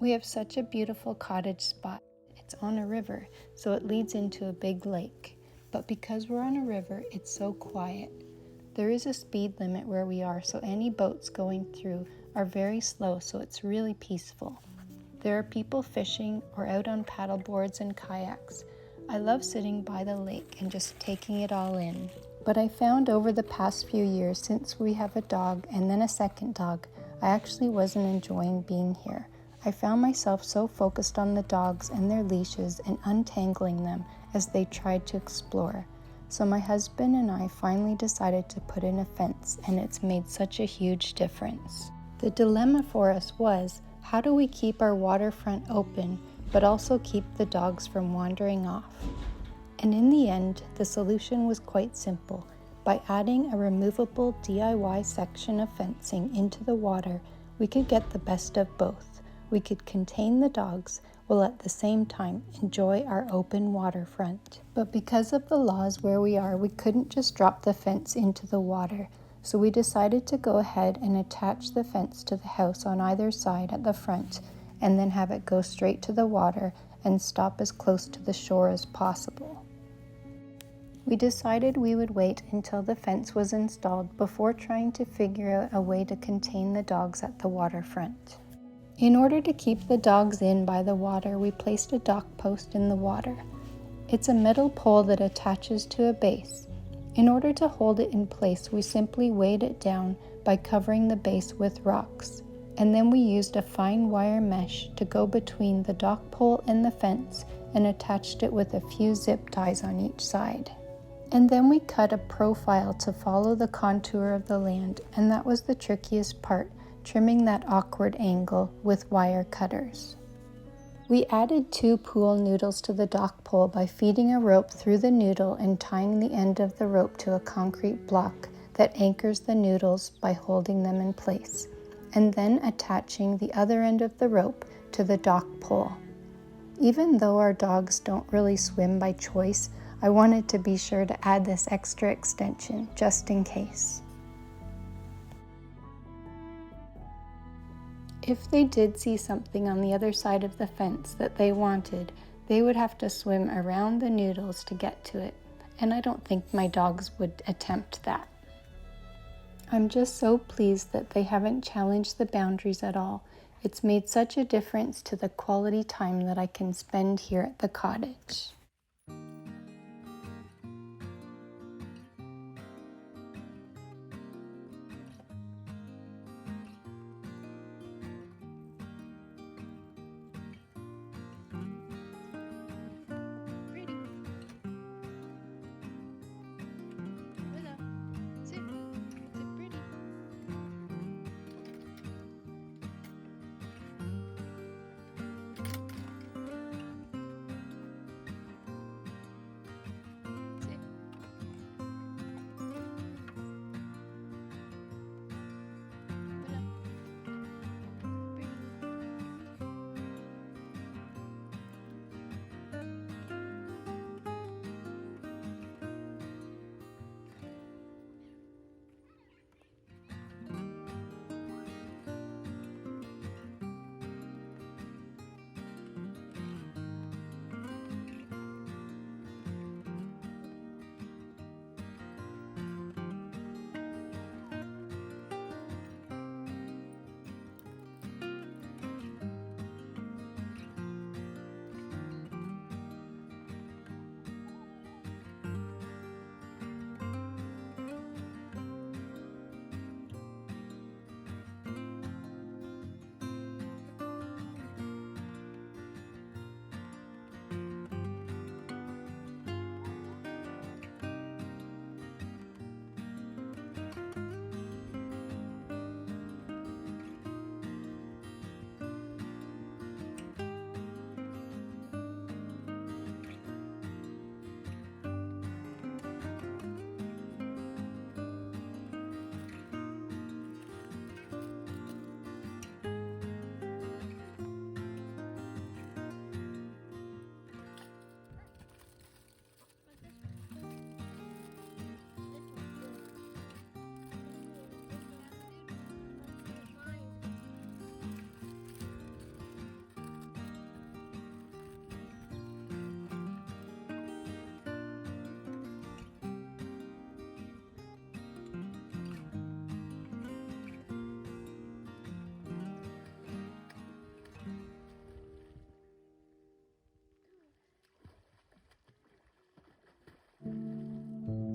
We have such a beautiful cottage spot. It's on a river, so it leads into a big lake. But because we're on a river, it's so quiet. There is a speed limit where we are, so any boats going through are very slow, so it's really peaceful. There are people fishing or out on paddle boards and kayaks. I love sitting by the lake and just taking it all in. But I found over the past few years, since we have a dog and then a second dog, I actually wasn't enjoying being here. I found myself so focused on the dogs and their leashes and untangling them as they tried to explore. So my husband and I finally decided to put in a fence, and it's made such a huge difference. The dilemma for us was, how do we keep our waterfront open but also keep the dogs from wandering off? And in the end, the solution was quite simple. By adding a removable DIY section of fencing into the water, we could get the best of both. We could contain the dogs while at the same time enjoy our open waterfront. But because of the laws where we are, we couldn't just drop the fence into the water. So we decided to go ahead and attach the fence to the house on either side at the front, and then have it go straight to the water and stop as close to the shore as possible. We decided we would wait until the fence was installed before trying to figure out a way to contain the dogs at the waterfront. In order to keep the dogs in by the water, we placed a dock post in the water. It's a metal pole that attaches to a base. In order to hold it in place, we simply weighed it down by covering the base with rocks. And then we used a fine wire mesh to go between the dock pole and the fence and attached it with a few zip ties on each side. And then we cut a profile to follow the contour of the land, and that was the trickiest part, trimming that awkward angle with wire cutters. We added 2 pool noodles to the dock pole by feeding a rope through the noodle and tying the end of the rope to a concrete block that anchors the noodles by holding them in place, and then attaching the other end of the rope to the dock pole. Even though our dogs don't really swim by choice, I wanted to be sure to add this extra extension just in case. If they did see something on the other side of the fence that they wanted, they would have to swim around the noodles to get to it, and I don't think my dogs would attempt that. I'm just so pleased that they haven't challenged the boundaries at all. It's made such a difference to the quality time that I can spend here at the cottage.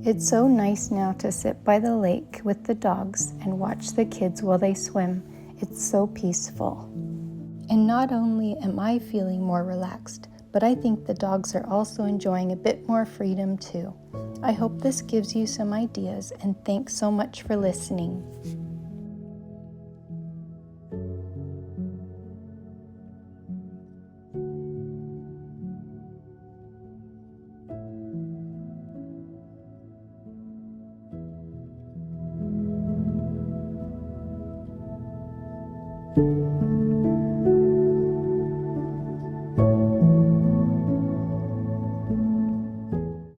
It's so nice now to sit by the lake with the dogs and watch the kids while they swim. It's so peaceful. And not only am I feeling more relaxed, but I think the dogs are also enjoying a bit more freedom too. I hope this gives you some ideas, and thanks so much for listening.